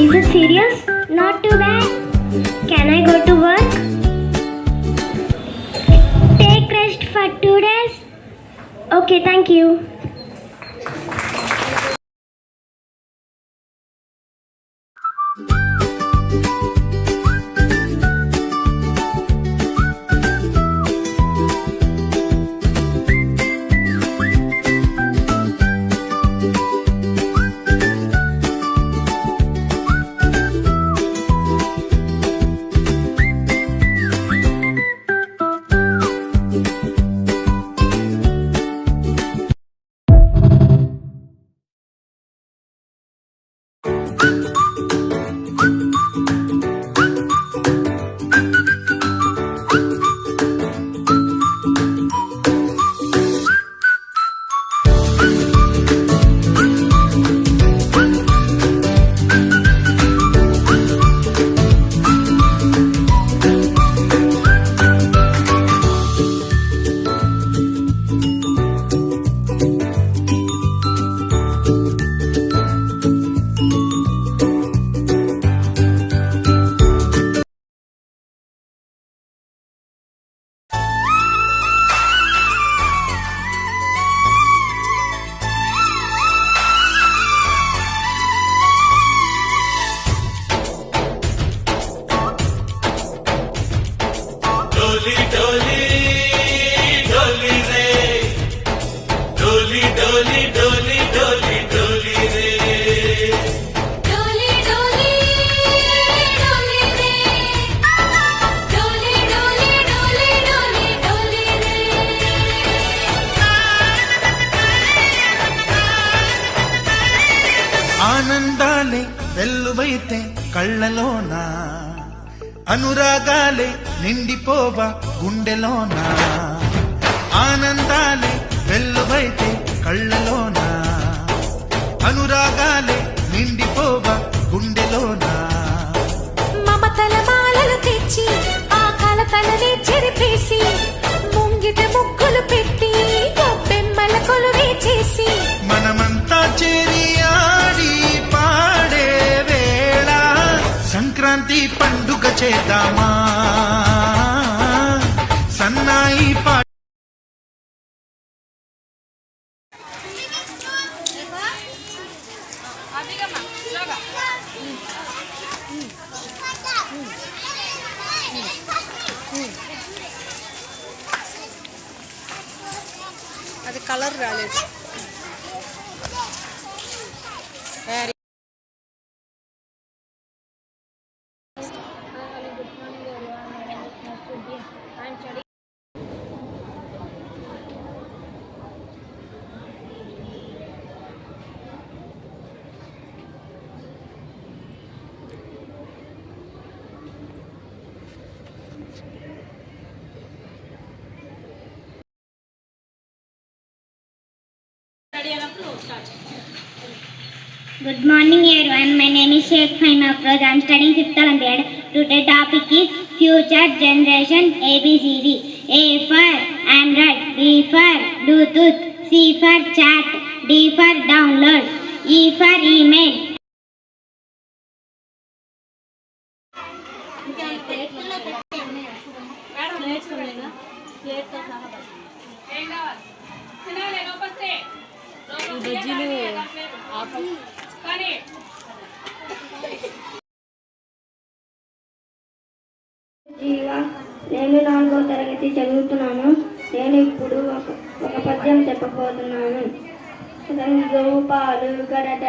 Is it serious? Not too bad. Can I go to work? Take rest for 2 days. Okay, thank you. ఆనందాలే వెల్లువైతే కళ్ళలోన, అనురాగాలే నిండిపోవా గుండెలోన. ఆనందాలే వెల్లువైతే కళ్ళలోన, అనురాగాలే నిండిపోవా గుండెలోన. మమతల మాలలు తెచ్చి ఆ కలతలనే చెరిపేసి, ముంగిట ముగ్గులు పెట్టి బెమ్మల కొలువే చేసి, మనమంతా చేరి ఆడి పాడే వేళ సంక్రాంతి పండుగ చేద్దామా. సన్నాయి పాట అది కలర్ రాలేదు. Good morning everyone. My name is Sheikh Fahim Afroz. I am studying 5th Olympiad. Today's topic is future generation ABCD. A for Android, B for Bluetooth, C for chat, D for download, E for email. జీవా, నేను 4వ తరగతి చదువుతున్నాను. నేను ఇప్పుడు ఒక పద్యం చెప్పబోతున్నాను. రంగు పాలు గడట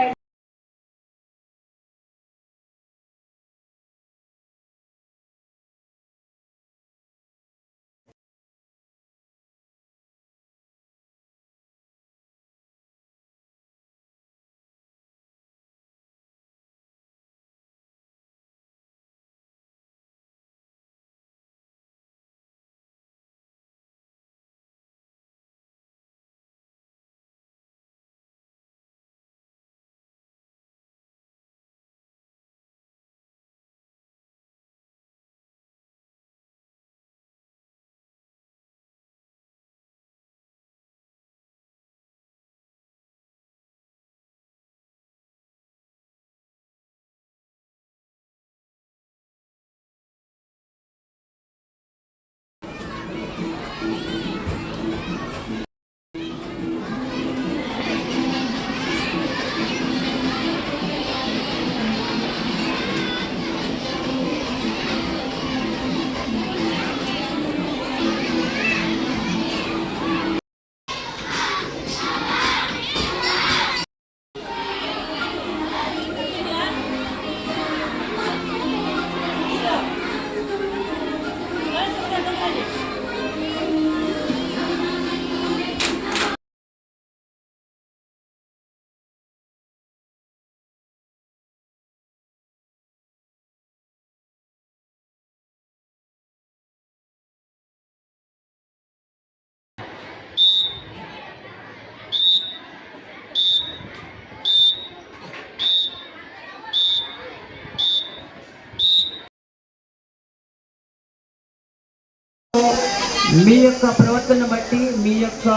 మీ యొక్క ప్రవర్తన బట్టి మీ యొక్క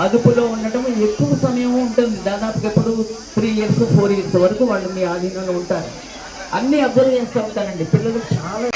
అదుపులో ఉండటం ఎక్కువ సమయం ఉంటుంది. దాదాపుగా ఎప్పుడు 3 years 4 years వరకు వాళ్ళు మీ ఆధీనంలో ఉంటారు. అన్నీ అబ్జర్వ్ చేస్తూ ఉంటారండి. పిల్లలు చాలా